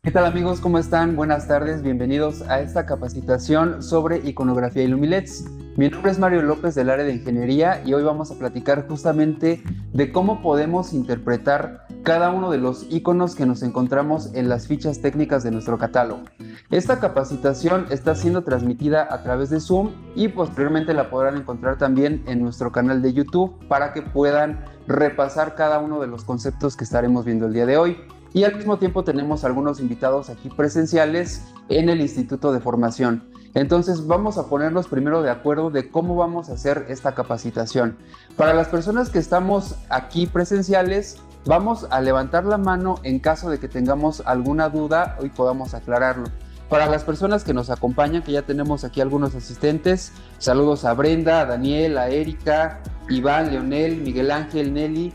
¿Qué tal amigos? ¿Cómo están? Buenas tardes, bienvenidos a esta capacitación sobre iconografía y Lumileds. Mi nombre es Mario López del área de ingeniería y hoy vamos a platicar justamente de cómo podemos interpretar cada uno de los iconos que nos encontramos en las fichas técnicas de nuestro catálogo. Esta capacitación está siendo transmitida a través de Zoom y posteriormente la podrán encontrar también en nuestro canal de YouTube para que puedan repasar cada uno de los conceptos que estaremos viendo el día de hoy. Y al mismo tiempo tenemos algunos invitados aquí presenciales en el Instituto de Formación. Entonces vamos a ponernos primero de acuerdo de cómo vamos a hacer esta capacitación. Para las personas que estamos aquí presenciales, vamos a levantar la mano en caso de que tengamos alguna duda y podamos aclararlo. Para las personas que nos acompañan, que ya tenemos aquí algunos asistentes, saludos a Brenda, a Daniel, a Erika, Iván, Leonel, Miguel Ángel, Nelly,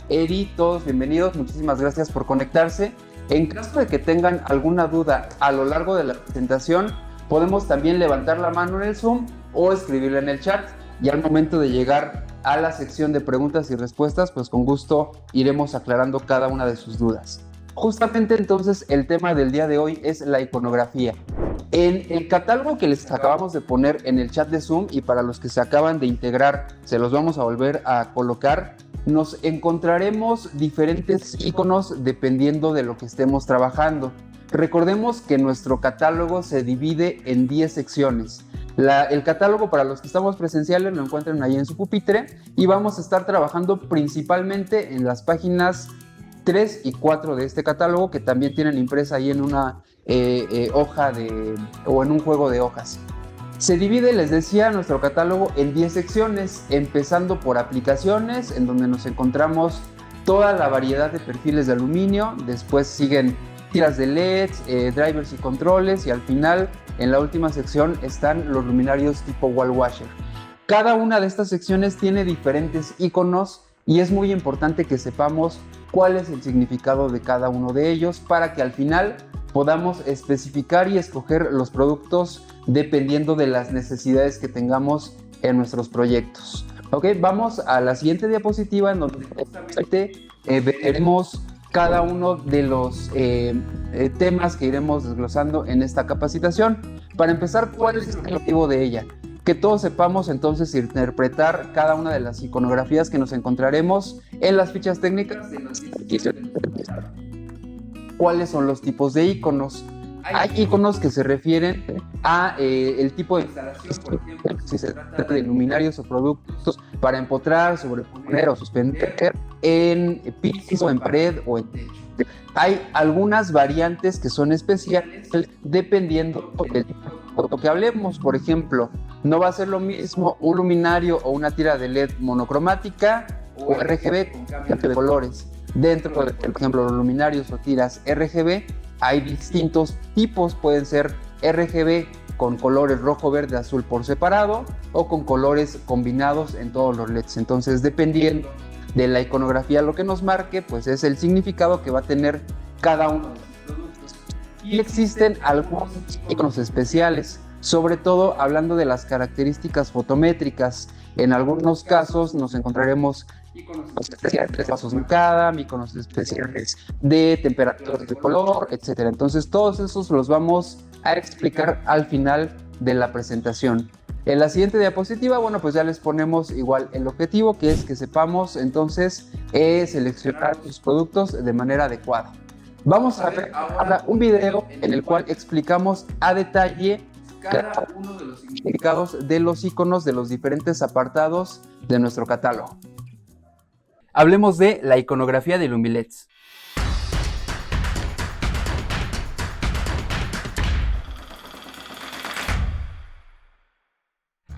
Eri, todos bienvenidos, muchísimas gracias por conectarse. En caso de que tengan alguna duda a lo largo de la presentación, podemos también levantar la mano en el Zoom o escribirla en el chat. Y al momento de llegar a la sección de preguntas y respuestas, pues con gusto iremos aclarando cada una de sus dudas. Justamente entonces el tema del día de hoy es la iconografía. En el catálogo que les acabamos de poner en el chat de Zoom y para los que se acaban de integrar, se los vamos a volver a colocar, nos encontraremos diferentes iconos dependiendo de lo que estemos trabajando. Recordemos que nuestro catálogo se divide en 10 secciones. El catálogo para los que estamos presenciales lo encuentran ahí en su pupitre y vamos a estar trabajando principalmente en las páginas 3 y 4 de este catálogo, que también tienen impresa ahí en una hoja o en un juego de hojas. Se divide, les decía, nuestro catálogo en 10 secciones, empezando por aplicaciones, en donde nos encontramos toda la variedad de perfiles de aluminio. Después siguen tiras de LEDs, drivers y controles, y al final, en la última sección, están los luminarios tipo wall washer. Cada una de estas secciones tiene diferentes iconos y es muy importante que sepamos cuál es el significado de cada uno de ellos para que al final podamos especificar y escoger los productos dependiendo de las necesidades que tengamos en nuestros proyectos. Ok, vamos a la siguiente diapositiva en donde veremos cada uno de los temas que iremos desglosando en esta capacitación. Para empezar, ¿cuál es el objetivo de ella? Que todos sepamos entonces interpretar cada una de las iconografías que nos encontraremos en las fichas técnicas de las ¿Cuáles son los tipos de iconos? Hay iconos que se refieren a el tipo de instalación, por ejemplo, si se trata de luminarios o productos para empotrar, sobreponer o suspender en piso, en pared o en techo. Hay algunas variantes que son especiales dependiendo del tipo que hablemos. Por ejemplo, no va a ser lo mismo un luminario o una tira de LED monocromática o RGB con cambio de colores. Dentro de, por ejemplo, los luminarios o tiras RGB, hay distintos tipos. Pueden ser RGB con colores rojo, verde, azul por separado o con colores combinados en todos los LEDs. Entonces, dependiendo de la iconografía, lo que nos marque, pues es el significado que va a tener cada uno de los productos. Y existen algunos iconos especiales, sobre todo hablando de las características fotométricas. En algunos casos nos encontraremos iconos especiales de pasos macadam, iconos especiales de temperaturas de color, etc. Entonces todos esos los vamos a explicar al final de la presentación. En la siguiente diapositiva, bueno, pues ya les ponemos igual el objetivo, que es que sepamos entonces seleccionar los productos de manera adecuada. Vamos a ver ahora un video en el cual explicamos a detalle cada uno de los significados de los iconos de los diferentes apartados de nuestro catálogo. Hablemos de la iconografía de Lumileds.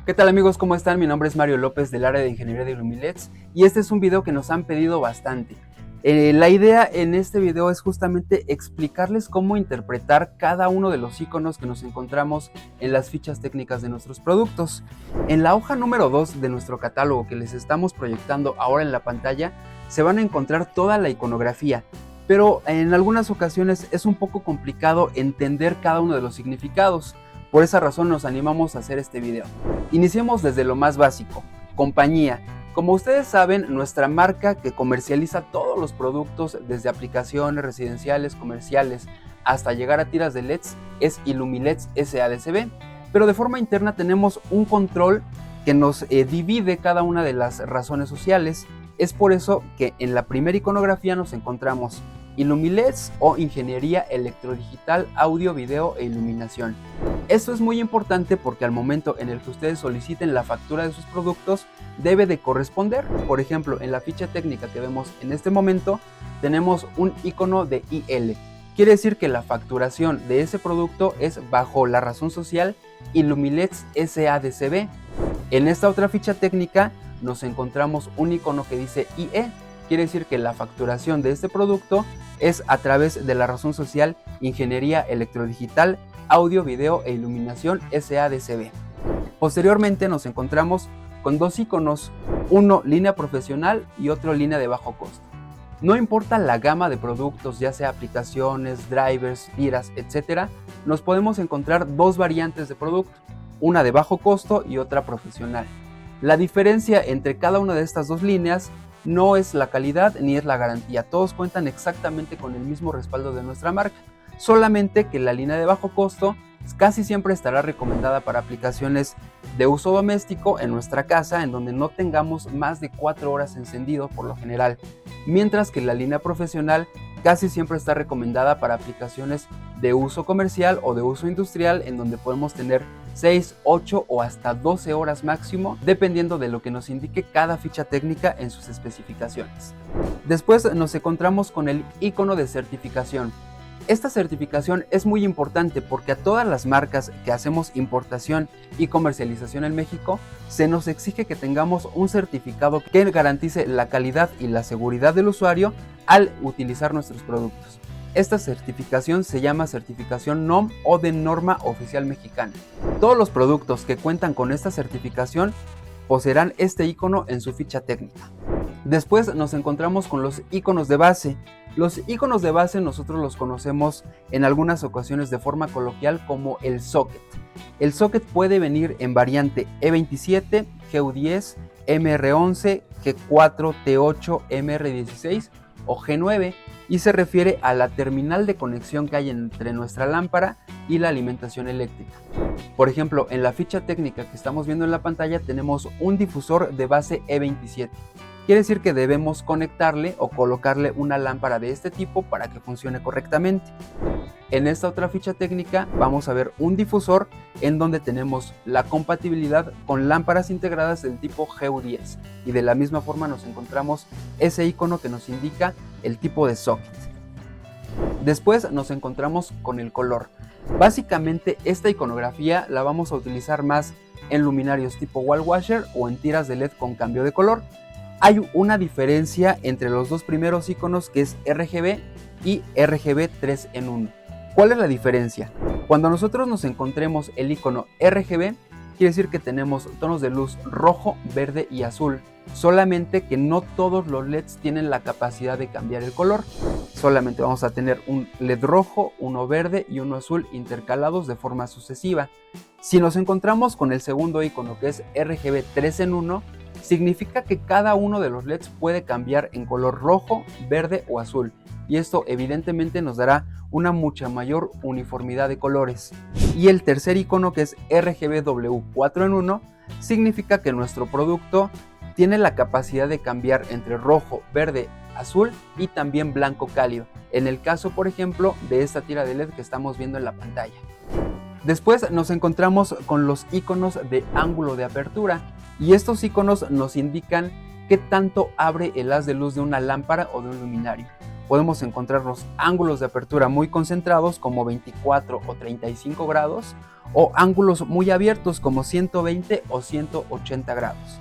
¿Qué tal amigos? ¿Cómo están? Mi nombre es Mario López del área de ingeniería de Lumileds y este es un video que nos han pedido bastante. La idea en este video es justamente explicarles cómo interpretar cada uno de los iconos que nos encontramos en las fichas técnicas de nuestros productos. En la hoja número 2 de nuestro catálogo que les estamos proyectando ahora en la pantalla, se van a encontrar toda la iconografía, pero en algunas ocasiones es un poco complicado entender cada uno de los significados. Por esa razón nos animamos a hacer este video. Iniciemos desde lo más básico, compañía. Como ustedes saben, nuestra marca que comercializa todos los productos desde aplicaciones residenciales, comerciales, hasta llegar a tiras de LEDs es Illumileds SADCB, pero de forma interna tenemos un control que nos divide cada una de las razones sociales. Es por eso que en la primera iconografía nos encontramos Illumileds o Ingeniería Electrodigital, Audio, Video e Iluminación. Esto es muy importante porque al momento en el que ustedes soliciten la factura de sus productos debe de corresponder. Por ejemplo, en la ficha técnica que vemos en este momento tenemos un icono de IL. Quiere decir que la facturación de ese producto es bajo la razón social Illumileds SADCB. En esta otra ficha técnica nos encontramos un icono que dice IE, quiere decir que la facturación de este producto es a través de la razón social Ingeniería Electrodigital, Audio, Video e Iluminación SADCB. Posteriormente nos encontramos con dos iconos, uno línea profesional y otro línea de bajo costo. No importa la gama de productos, ya sea aplicaciones, drivers, tiras, etc., nos podemos encontrar dos variantes de producto, una de bajo costo y otra profesional. La diferencia entre cada una de estas dos líneas no es la calidad ni es la garantía, todos cuentan exactamente con el mismo respaldo de nuestra marca, solamente que la línea de bajo costo casi siempre estará recomendada para aplicaciones de uso doméstico en nuestra casa, en donde no tengamos más de 4 horas encendido por lo general, mientras que la línea profesional casi siempre está recomendada para aplicaciones de uso comercial o de uso industrial, en donde podemos tener 6, 8 o hasta 12 horas máximo, dependiendo de lo que nos indique cada ficha técnica en sus especificaciones. Después nos encontramos con el icono de certificación. Esta certificación es muy importante porque a todas las marcas que hacemos importación y comercialización en México se nos exige que tengamos un certificado que garantice la calidad y la seguridad del usuario al utilizar nuestros productos. Esta certificación se llama certificación NOM o de norma oficial mexicana. Todos los productos que cuentan con esta certificación poseerán este icono en su ficha técnica. Después nos encontramos con los iconos de base. Los iconos de base nosotros los conocemos en algunas ocasiones de forma coloquial como el socket. El socket puede venir en variante E27, GU10, MR11, G4, T8, MR16 o G9 y se refiere a la terminal de conexión que hay entre nuestra lámpara y la alimentación eléctrica. Por ejemplo, en la ficha técnica que estamos viendo en la pantalla tenemos un difusor de base E27. Quiere decir que debemos conectarle o colocarle una lámpara de este tipo para que funcione correctamente. En esta otra ficha técnica vamos a ver un difusor en donde tenemos la compatibilidad con lámparas integradas del tipo GU10 y de la misma forma nos encontramos ese icono que nos indica el tipo de socket. Después nos encontramos con el color. Básicamente esta iconografía la vamos a utilizar más en luminarios tipo wall washer o en tiras de LED con cambio de color. Hay una diferencia entre los dos primeros iconos que es RGB y RGB 3 en 1. ¿Cuál es la diferencia? Cuando nosotros nos encontremos el icono RGB, quiere decir que tenemos tonos de luz rojo, verde y azul. Solamente que no todos los LEDs tienen la capacidad de cambiar el color. Solamente vamos a tener un LED rojo, uno verde y uno azul intercalados de forma sucesiva. Si nos encontramos con el segundo icono que es RGB 3 en 1, significa que cada uno de los LEDs puede cambiar en color rojo, verde o azul. Y esto evidentemente nos dará una mucha mayor uniformidad de colores. Y el tercer icono que es RGBW 4 en 1 significa que nuestro producto tiene la capacidad de cambiar entre rojo, verde, azul y también blanco cálido. En el caso, por ejemplo, de esta tira de LED que estamos viendo en la pantalla. Después nos encontramos con los iconos de ángulo de apertura y estos iconos nos indican qué tanto abre el haz de luz de una lámpara o de un luminario. Podemos encontrar los ángulos de apertura muy concentrados como 24 o 35 grados o ángulos muy abiertos como 120 o 180 grados.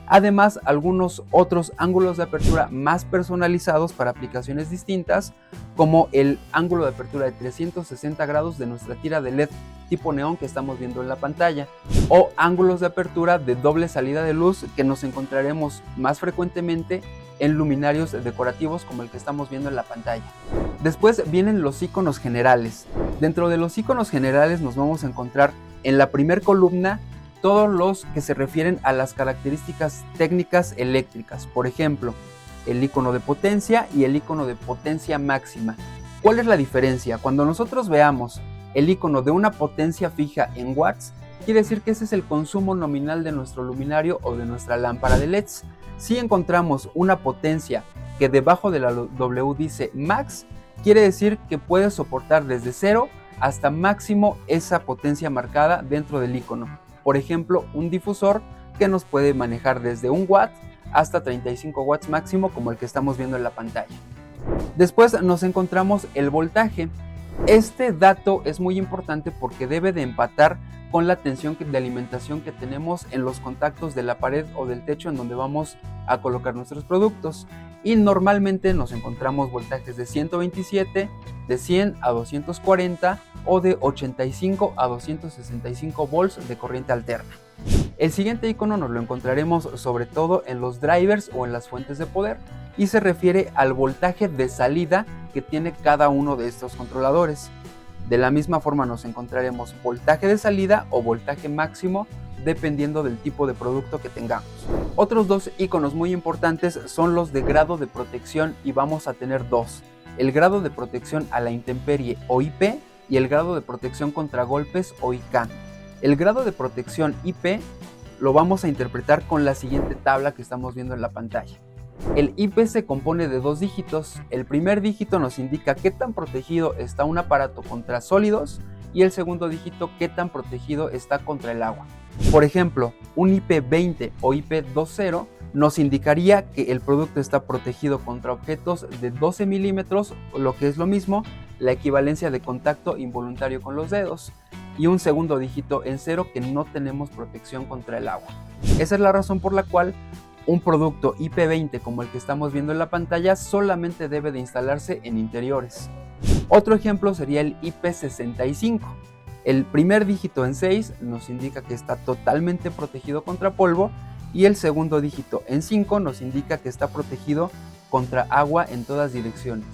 Además, algunos otros ángulos de apertura más personalizados para aplicaciones distintas, como el ángulo de apertura de 360 grados de nuestra tira de LED tipo neón que estamos viendo en la pantalla, o ángulos de apertura de doble salida de luz que nos encontraremos más frecuentemente en luminarios decorativos como el que estamos viendo en la pantalla. Después vienen los iconos generales. Dentro de los iconos generales nos vamos a encontrar en la primera columna todos los que se refieren a las características técnicas eléctricas, por ejemplo, el icono de potencia y el icono de potencia máxima. ¿Cuál es la diferencia? Cuando nosotros veamos el icono de una potencia fija en watts, quiere decir que ese es el consumo nominal de nuestro luminario o de nuestra lámpara de LEDs. Si encontramos una potencia que debajo de la W dice max, quiere decir que puede soportar desde 0 hasta máximo esa potencia marcada dentro del icono. Por ejemplo, un difusor que nos puede manejar desde 1 watt hasta 35 watts máximo, como el que estamos viendo en la pantalla. Después nos encontramos el voltaje. Este dato es muy importante porque debe de empatar con la tensión de alimentación que tenemos en los contactos de la pared o del techo en donde vamos a colocar nuestros productos. Y normalmente nos encontramos voltajes de 127, de 100 a 240 o de 85 a 265 volts de corriente alterna. El siguiente icono nos lo encontraremos sobre todo en los drivers o en las fuentes de poder y se refiere al voltaje de salida que tiene cada uno de estos controladores. De la misma forma nos encontraremos voltaje de salida o voltaje máximo dependiendo del tipo de producto que tengamos. Otros dos iconos muy importantes son los de grado de protección y vamos a tener dos: el grado de protección a la intemperie o IP y el grado de protección contra golpes o IK. El grado de protección IP lo vamos a interpretar con la siguiente tabla que estamos viendo en la pantalla. El IP se compone de dos dígitos. El primer dígito nos indica qué tan protegido está un aparato contra sólidos y el segundo dígito qué tan protegido está contra el agua. Por ejemplo, un IP20 o IP20 nos indicaría que el producto está protegido contra objetos de 12 milímetros, o lo que es lo mismo, la equivalencia de contacto involuntario con los dedos, y un segundo dígito en 0 que no tenemos protección contra el agua. Esa es la razón por la cual un producto IP20 como el que estamos viendo en la pantalla solamente debe de instalarse en interiores. Otro ejemplo sería el IP65. El primer dígito en 6 nos indica que está totalmente protegido contra polvo y el segundo dígito en 5 nos indica que está protegido contra agua en todas direcciones.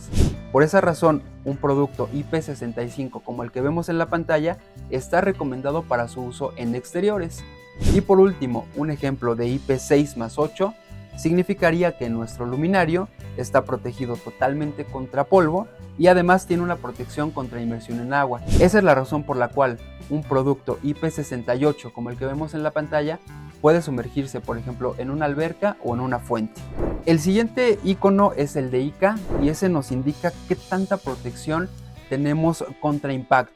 Por esa razón, un producto IP65 como el que vemos en la pantalla está recomendado para su uso en exteriores. Y por último, un ejemplo de IP6+8 significaría que nuestro luminario está protegido totalmente contra polvo y además tiene una protección contra inmersión en agua. Esa es la razón por la cual un producto IP68 como el que vemos en la pantalla puede sumergirse, por ejemplo, en una alberca o en una fuente. El siguiente icono es el de IK y ese nos indica qué tanta protección tenemos contra impactos.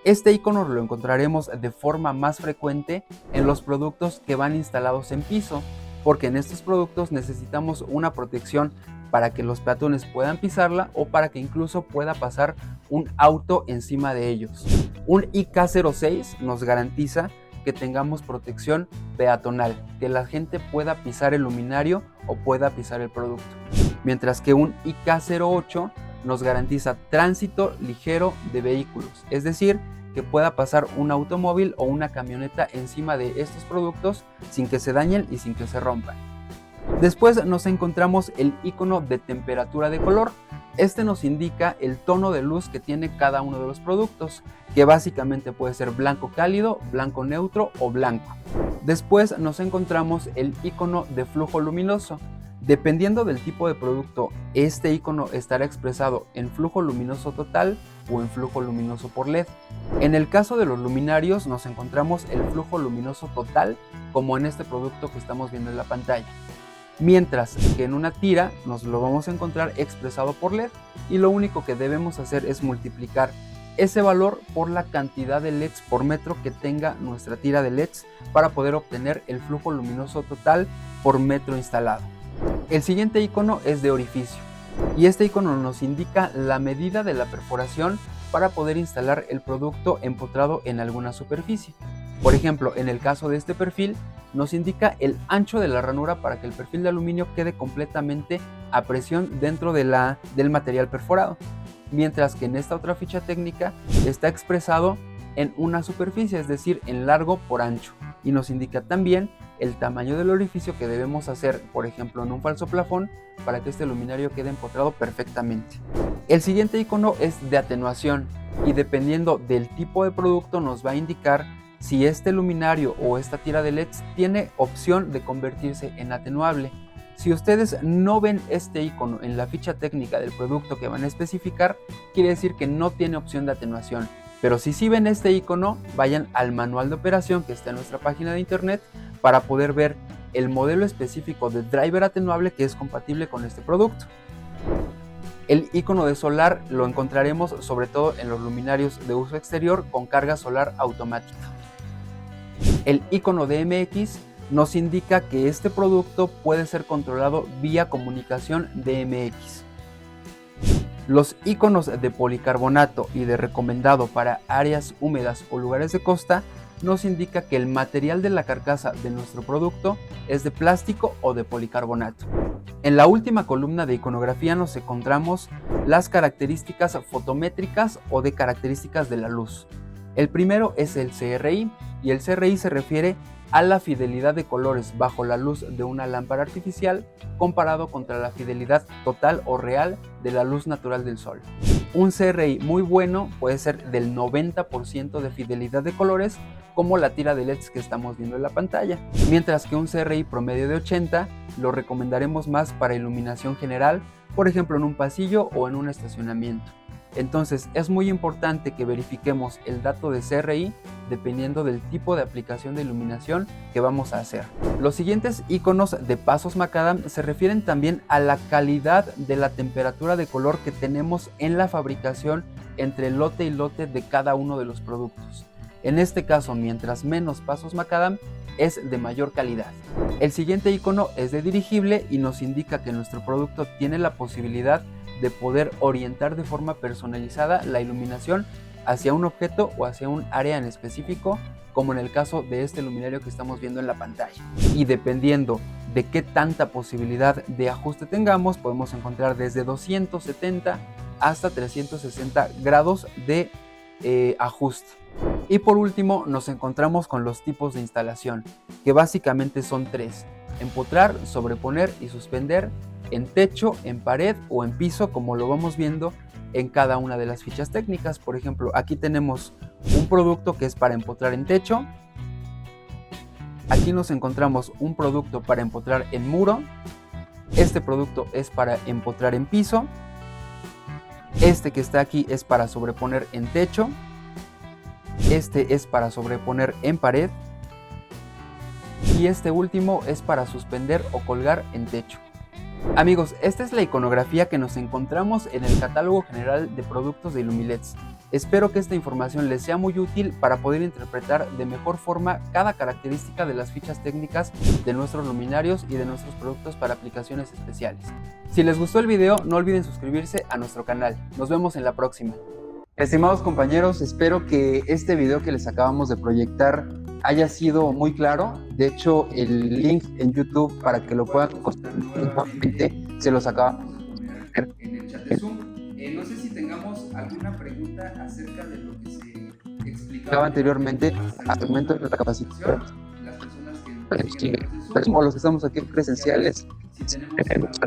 Este icono lo encontraremos de forma más frecuente en los productos que van instalados en piso, porque en estos productos necesitamos una protección para que los peatones puedan pisarla o para que incluso pueda pasar un auto encima de ellos. Un IK06 nos garantiza que tengamos protección peatonal, que la gente pueda pisar el luminario o pueda pisar el producto, mientras que un IK08 nos garantiza tránsito ligero de vehículos, es decir, que pueda pasar un automóvil o una camioneta encima de estos productos sin que se dañen y sin que se rompan. Después nos encontramos el icono de temperatura de color. Este nos indica el tono de luz que tiene cada uno de los productos, que básicamente puede ser blanco cálido, blanco neutro o blanco. Después nos encontramos el icono de flujo luminoso. Dependiendo del tipo de producto, este icono estará expresado en flujo luminoso total o en flujo luminoso por LED. En el caso de los luminarios nos encontramos el flujo luminoso total, como en este producto que estamos viendo en la pantalla. Mientras que en una tira nos lo vamos a encontrar expresado por LED y lo único que debemos hacer es multiplicar ese valor por la cantidad de LEDs por metro que tenga nuestra tira de LEDs para poder obtener el flujo luminoso total por metro instalado. El siguiente icono es de orificio y este icono nos indica la medida de la perforación para poder instalar el producto empotrado en alguna superficie. Por ejemplo, en el caso de este perfil nos indica el ancho de la ranura para que el perfil de aluminio quede completamente a presión dentro del material perforado, mientras que en esta otra ficha técnica está expresado en una superficie, es decir, en largo por ancho, y nos indica también el tamaño del orificio que debemos hacer, por ejemplo, en un falso plafón, para que este luminario quede empotrado perfectamente. El siguiente icono es de atenuación y dependiendo del tipo de producto nos va a indicar si este luminario o esta tira de LEDs tiene opción de convertirse en atenuable. Si ustedes no ven este icono en la ficha técnica del producto que van a especificar, quiere decir que no tiene opción de atenuación. Pero si sí ven este icono, vayan al manual de operación que está en nuestra página de internet para poder ver el modelo específico de driver atenuable que es compatible con este producto. El icono de solar lo encontraremos sobre todo en los luminarios de uso exterior con carga solar automática. El icono de MX nos indica que este producto puede ser controlado vía comunicación DMX. Los iconos de policarbonato y de recomendado para áreas húmedas o lugares de costa nos indica que el material de la carcasa de nuestro producto es de plástico o de policarbonato. En la última columna de iconografía nos encontramos las características fotométricas o de características de la luz. El primero es el CRI y el CRI se refiere a la fidelidad de colores bajo la luz de una lámpara artificial comparado contra la fidelidad total o real de la luz natural del sol. Un CRI muy bueno puede ser del 90% de fidelidad de colores, como la tira de LEDs que estamos viendo en la pantalla, mientras que un CRI promedio de 80 lo recomendaremos más para iluminación general, por ejemplo en un pasillo o en un estacionamiento. Entonces es muy importante que verifiquemos el dato de CRI dependiendo del tipo de aplicación de iluminación que vamos a hacer. Los siguientes iconos de pasos macadam se refieren también a la calidad de la temperatura de color que tenemos en la fabricación entre lote y lote de cada uno de los productos. En este caso, mientras menos pasos macadam, es de mayor calidad. El siguiente icono es de dirigible y nos indica que nuestro producto tiene la posibilidad de poder orientar de forma personalizada la iluminación hacia un objeto o hacia un área en específico, como en el caso de este luminario que estamos viendo en la pantalla. Y dependiendo de qué tanta posibilidad de ajuste tengamos, podemos encontrar desde 270 hasta 360 grados de ajuste. Y por último nos encontramos con los tipos de instalación, que básicamente son tres: empotrar, sobreponer y suspender, en techo, en pared o en piso, como lo vamos viendo en cada una de las fichas técnicas. Por ejemplo, aquí tenemos un producto que es para empotrar en techo. Aquí nos encontramos un producto para empotrar en muro. Este producto es para empotrar en piso. Este que está aquí es para sobreponer en techo. Este es para sobreponer en pared. Y este último es para suspender o colgar en techo. Amigos, esta es la iconografía que nos encontramos en el catálogo general de productos de Illumileds. Espero que esta información les sea muy útil para poder interpretar de mejor forma cada característica de las fichas técnicas de nuestros luminarios y de nuestros productos para aplicaciones especiales. Si les gustó el video, no olviden suscribirse a nuestro canal. Nos vemos en la próxima. Estimados compañeros, espero que este video que les acabamos de proyectar haya sido muy claro. De hecho, el link en YouTube para que lo puedan encontrar se los acabamos de poner en el chat de Zoom. No sé si tengamos alguna pregunta acerca de lo que se explicaba anteriormente al momento de la capacitación. Las personas que o los que estamos aquí presenciales, si tenemos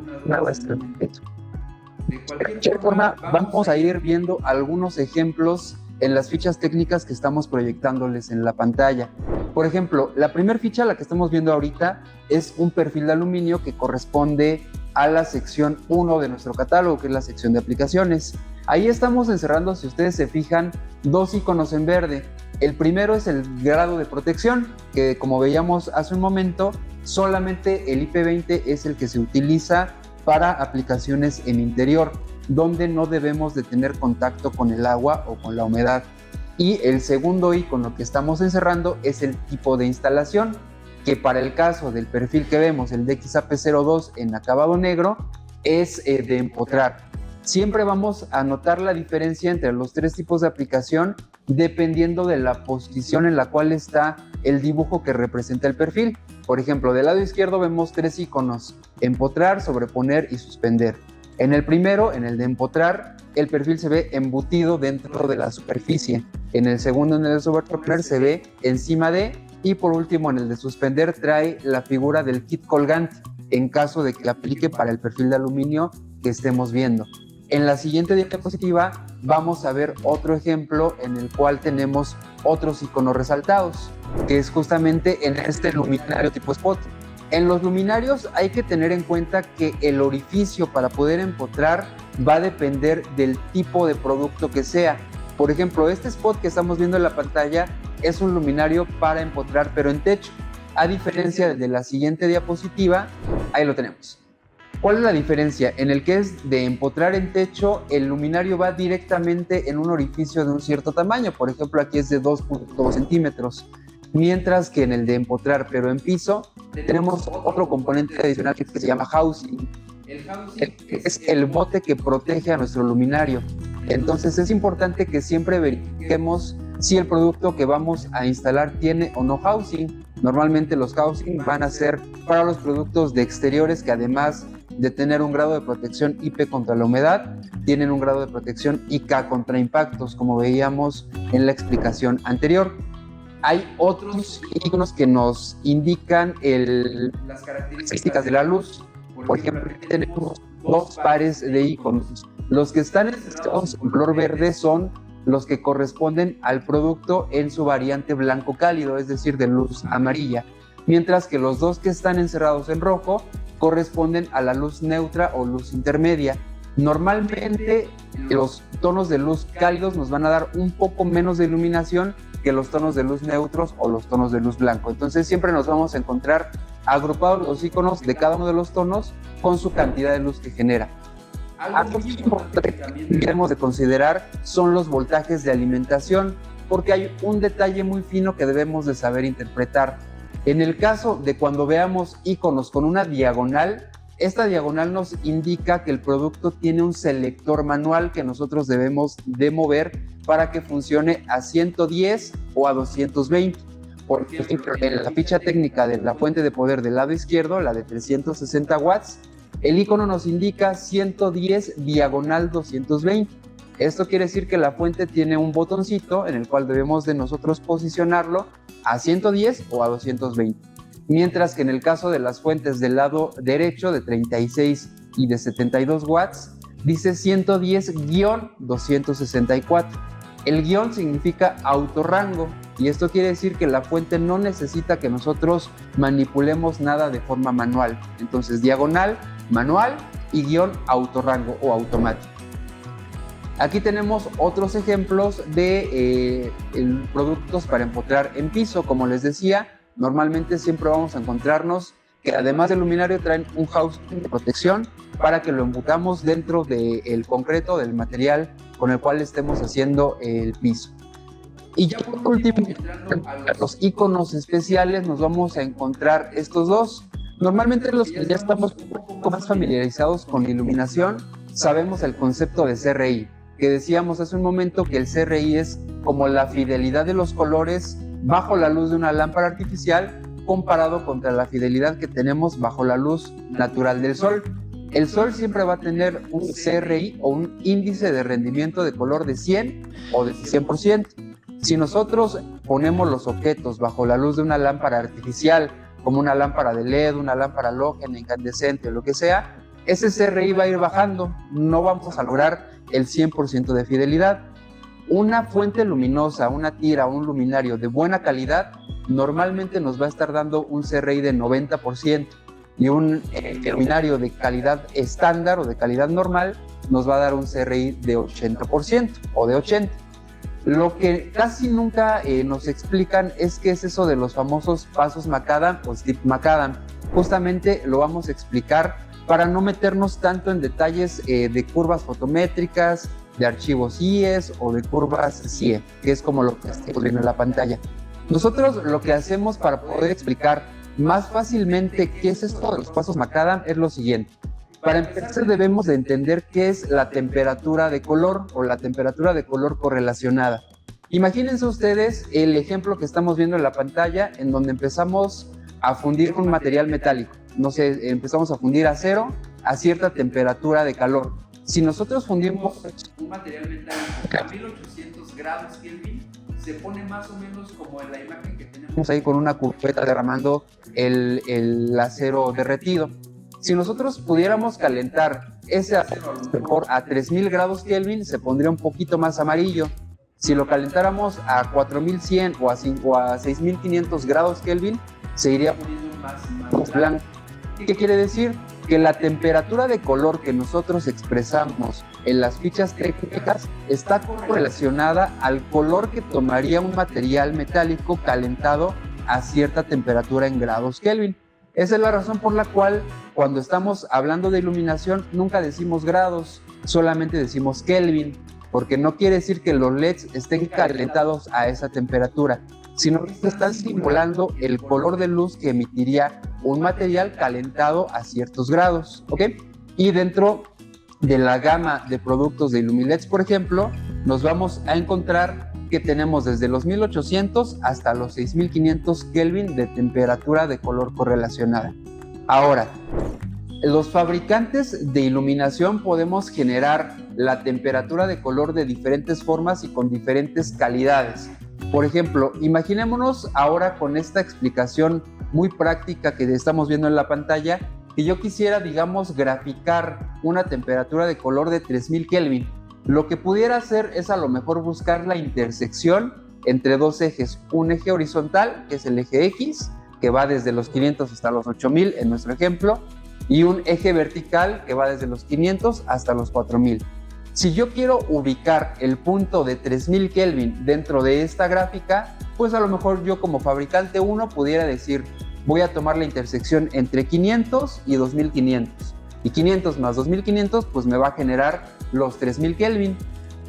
de cualquier forma, vamos a ir viendo algunos ejemplos en las fichas técnicas que estamos proyectándoles en la pantalla. Por ejemplo, la primera ficha, la que estamos viendo ahorita, es un perfil de aluminio que corresponde a la sección 1 de nuestro catálogo, que es la sección de aplicaciones. Ahí estamos encerrando, si ustedes se fijan, dos iconos en verde. El primero es el grado de protección, que como veíamos hace un momento, solamente el IP20 es el que se utiliza para aplicaciones en interior, donde no debemos de tener contacto con el agua o con la humedad. Y el segundo icono que estamos encerrando es el tipo de instalación, que para el caso del perfil que vemos, el DXAP02 en acabado negro, es de empotrar. Siempre vamos a notar la diferencia entre los tres tipos de aplicación dependiendo de la posición en la cual está el dibujo que representa el perfil. Por ejemplo, del lado izquierdo vemos tres iconos: empotrar, sobreponer y suspender. En el primero, en el de empotrar, el perfil se ve embutido dentro de la superficie. En el segundo, en el de sobreponer, se ve encima de. Y por último, en el de suspender, trae la figura del kit colgante, en caso de que aplique para el perfil de aluminio que estemos viendo. En la siguiente diapositiva vamos a ver otro ejemplo en el cual tenemos otros iconos resaltados, que es justamente en este luminario tipo spot. En los luminarios hay que tener en cuenta que el orificio para poder empotrar va a depender del tipo de producto que sea. Por ejemplo, este spot que estamos viendo en la pantalla es un luminario para empotrar, pero en techo. A diferencia de la siguiente diapositiva, ahí lo tenemos. ¿Cuál es la diferencia? En el que es de empotrar en techo, el luminario va directamente en un orificio de un cierto tamaño. Por ejemplo, aquí es de 2.2 centímetros. Mientras que en el de empotrar, pero en piso, tenemos otro componente adicional que se llama housing. El housing es el bote que protege a nuestro luminario. Entonces es importante que siempre verifiquemos si el producto que vamos a instalar tiene o no housing. Normalmente los housing van a ser para los productos de exteriores que, además de tener un grado de protección IP contra la humedad, tienen un grado de protección IK contra impactos, como veíamos en la explicación anterior. Hay otros iconos que nos indican las características de la luz. Por ejemplo, aquí tenemos dos pares de iconos. Los que están encerrados en color verde son los que corresponden al producto en su variante blanco cálido, es decir, de luz amarilla, mientras que los dos que están encerrados en rojo corresponden a la luz neutra o luz intermedia. Normalmente los tonos de luz cálidos nos van a dar un poco menos de iluminación que los tonos de luz neutros o los tonos de luz blanco. Entonces siempre nos vamos a encontrar agrupados los iconos de cada uno de los tonos con su cantidad de luz que genera. Algo muy importante que también debemos de considerar son los voltajes de alimentación, porque hay un detalle muy fino que debemos de saber interpretar. En el caso de cuando veamos iconos con una diagonal, esta diagonal nos indica que el producto tiene un selector manual que nosotros debemos de mover para que funcione a 110 o a 220. Por ejemplo, en la ficha técnica de la fuente de poder del lado izquierdo, la de 360 watts, el icono nos indica 110 diagonal 220. Esto quiere decir que la fuente tiene un botoncito en el cual debemos de nosotros posicionarlo a 110 o a 220. Mientras que en el caso de las fuentes del lado derecho de 36 y de 72 watts, dice 110-264. El guión significa autorrango y esto quiere decir que la fuente no necesita que nosotros manipulemos nada de forma manual. Entonces, diagonal, manual y guión autorrango o automático. Aquí tenemos otros ejemplos de productos para empotrar en piso. Como les decía, normalmente siempre vamos a encontrarnos que además del luminario traen un housing de protección para que lo embutamos dentro del concreto, del material con el cual estemos haciendo el piso. Y ya por último, entrando a los iconos especiales, nos vamos a encontrar estos dos. Normalmente los que ya estamos un poco más familiarizados con iluminación, sabemos el concepto de CRI, que decíamos hace un momento que el CRI es como la fidelidad de los colores bajo la luz de una lámpara artificial comparado contra la fidelidad que tenemos bajo la luz natural del sol. El sol siempre va a tener un CRI o un índice de rendimiento de color de 100 o de 100%. Si nosotros ponemos los objetos bajo la luz de una lámpara artificial, como una lámpara de LED, una lámpara halógena, incandescente o lo que sea, ese CRI va a ir bajando, no vamos a lograr el 100% de fidelidad. Una fuente luminosa, una tira o un luminario de buena calidad normalmente nos va a estar dando un CRI de 90% y un luminario de calidad estándar o de calidad normal nos va a dar un CRI de 80% o de 80%. Lo que casi nunca nos explican es qué es eso de los famosos pasos Macadam o Step Macadam. Justamente lo vamos a explicar para no meternos tanto en detalles de curvas fotométricas, de archivos IES o de curvas CIE, que es como lo que estamos viendo en la pantalla. Nosotros lo que hacemos para poder explicar más fácilmente qué es esto de los pasos Macadam es lo siguiente. Para empezar debemos de entender qué es la temperatura de color o la temperatura de color correlacionada. Imagínense ustedes el ejemplo que estamos viendo en la pantalla en donde empezamos a fundir un material metálico. No sé, empezamos a fundir acero a cierta temperatura de calor. Si nosotros fundimos un material metálico a 1800 grados Kelvin, se pone más o menos como en la imagen que tenemos ahí con una cubeta derramando el acero derretido. Si nosotros pudiéramos calentar ese acero a 3000 grados Kelvin, se pondría un poquito más amarillo. Si lo calentáramos a 4100 o a 6500 grados Kelvin, se iría poniendo un más blanco. ¿Qué quiere decir? Que la temperatura de color que nosotros expresamos en las fichas técnicas está correlacionada al color que tomaría un material metálico calentado a cierta temperatura en grados Kelvin. Esa es la razón por la cual cuando estamos hablando de iluminación nunca decimos grados, solamente decimos Kelvin, porque no quiere decir que los LEDs estén calentados a esa temperatura, sino que están simulando el color de luz que emitiría un material calentado a ciertos grados, ¿ok? Y dentro de la gama de productos de Illumileds, por ejemplo, nos vamos a encontrar que tenemos desde los 1800 hasta los 6500 Kelvin de temperatura de color correlacionada. Ahora, los fabricantes de iluminación podemos generar la temperatura de color de diferentes formas y con diferentes calidades. Por ejemplo, imaginémonos ahora con esta explicación muy práctica que estamos viendo en la pantalla, que yo quisiera, digamos, graficar una temperatura de color de 3000 Kelvin. Lo que pudiera hacer es a lo mejor buscar la intersección entre dos ejes, un eje horizontal, que es el eje X, que va desde los 500 hasta los 8000 en nuestro ejemplo, y un eje vertical que va desde los 500 hasta los 4000. Si yo quiero ubicar el punto de 3000 Kelvin dentro de esta gráfica, pues a lo mejor yo como fabricante 1 pudiera decir, voy a tomar la intersección entre 500 y 2500. Y 500 más 2500 pues me va a generar los 3000 Kelvin.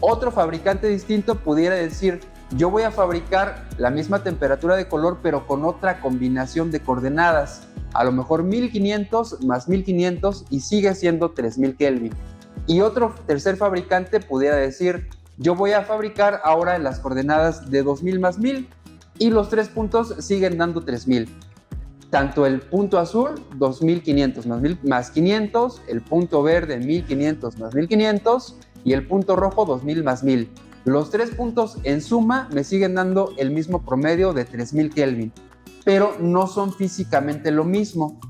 Otro fabricante distinto pudiera decir, yo voy a fabricar la misma temperatura de color pero con otra combinación de coordenadas. A lo mejor 1500 más 1500 y sigue siendo 3000 Kelvin. Y otro tercer fabricante pudiera decir, yo voy a fabricar ahora en las coordenadas de 2000 más 1000 y los tres puntos siguen dando 3000. Tanto el punto azul, 2500 más 500, el punto verde, 1500 más 1500 y el punto rojo, 2000 más 1000. Los tres puntos en suma me siguen dando el mismo promedio de 3000 Kelvin, pero no son físicamente lo mismo.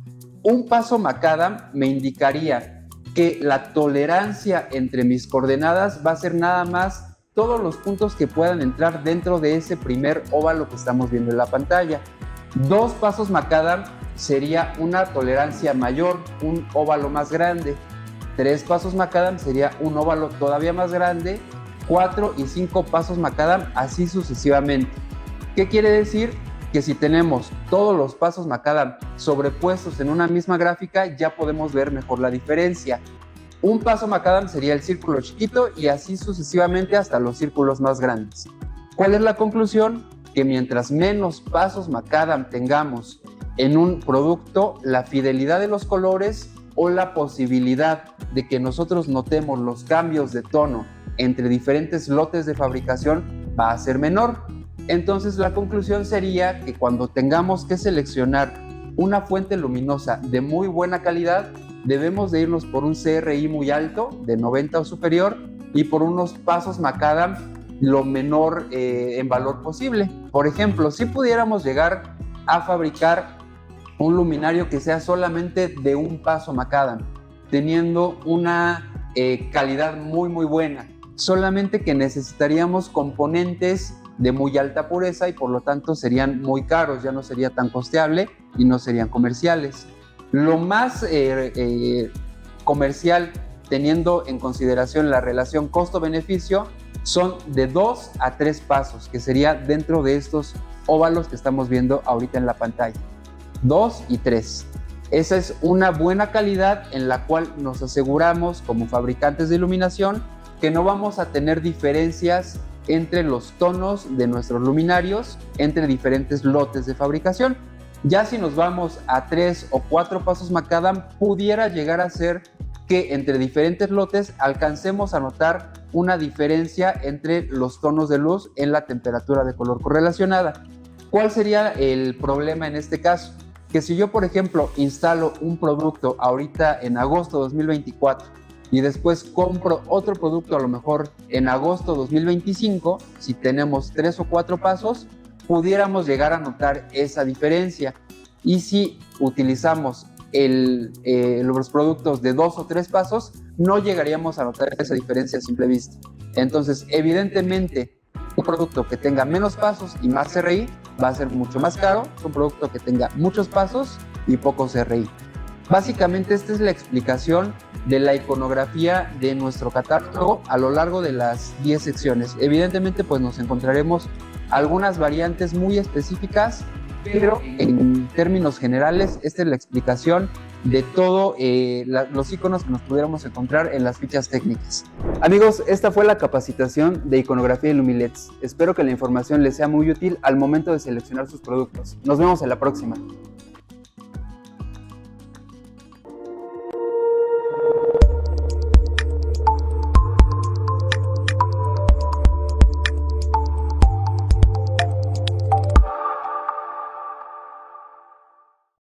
Un paso macadam me indicaría que la tolerancia entre mis coordenadas va a ser nada más todos los puntos que puedan entrar dentro de ese primer óvalo que estamos viendo en la pantalla. Dos pasos macadam sería una tolerancia mayor, un óvalo más grande. Tres pasos macadam sería un óvalo todavía más grande. 4 y 5 pasos macadam, así sucesivamente. ¿Qué quiere decir? Que si tenemos todos los pasos macadam sobrepuestos en una misma gráfica, ya podemos ver mejor la diferencia. Un paso macadam sería el círculo chiquito y así sucesivamente hasta los círculos más grandes. ¿Cuál es la conclusión? Que mientras menos pasos macadam tengamos en un producto, la fidelidad de los colores o la posibilidad de que nosotros notemos los cambios de tono entre diferentes lotes de fabricación va a ser menor. Entonces la conclusión sería que cuando tengamos que seleccionar una fuente luminosa de muy buena calidad, debemos de irnos por un CRI muy alto, de 90 o superior, y por unos pasos macadam lo menor en valor posible. Por ejemplo, si pudiéramos llegar a fabricar un luminario que sea solamente de un paso macadam, teniendo una calidad muy buena, solamente que necesitaríamos componentes de muy alta pureza y por lo tanto serían muy caros, ya no sería tan costeable y no serían comerciales. Lo más comercial, teniendo en consideración la relación costo-beneficio, son de 2 a 3 pasos, que sería dentro de estos óvalos que estamos viendo ahorita en la pantalla. 2 y 3. Esa es una buena calidad en la cual nos aseguramos como fabricantes de iluminación que no vamos a tener diferencias entre los tonos de nuestros luminarios, entre diferentes lotes de fabricación. Ya si nos vamos a 3 o 4 pasos macadam, pudiera llegar a ser que entre diferentes lotes alcancemos a notar una diferencia entre los tonos de luz en la temperatura de color correlacionada. ¿Cuál sería el problema en este caso? Que si yo, por ejemplo, instalo un producto ahorita en agosto de 2024 y después compro otro producto a lo mejor en agosto 2025, si tenemos 3 o 4 pasos, pudiéramos llegar a notar esa diferencia. Y si utilizamos los productos de 2 o 3 pasos, no llegaríamos a notar esa diferencia a simple vista. Entonces, evidentemente, un producto que tenga menos pasos y más CRI va a ser mucho más caro. Un producto que tenga muchos pasos y pocos RI. Básicamente esta es la explicación de la iconografía de nuestro catálogo a lo largo de las 10 secciones. Evidentemente pues nos encontraremos algunas variantes muy específicas, pero en términos generales esta es la explicación de todos los iconos que nos pudiéramos encontrar en las fichas técnicas. Amigos, esta fue la capacitación de iconografía de Lumileds. Espero que la información les sea muy útil al momento de seleccionar sus productos. Nos vemos en la próxima.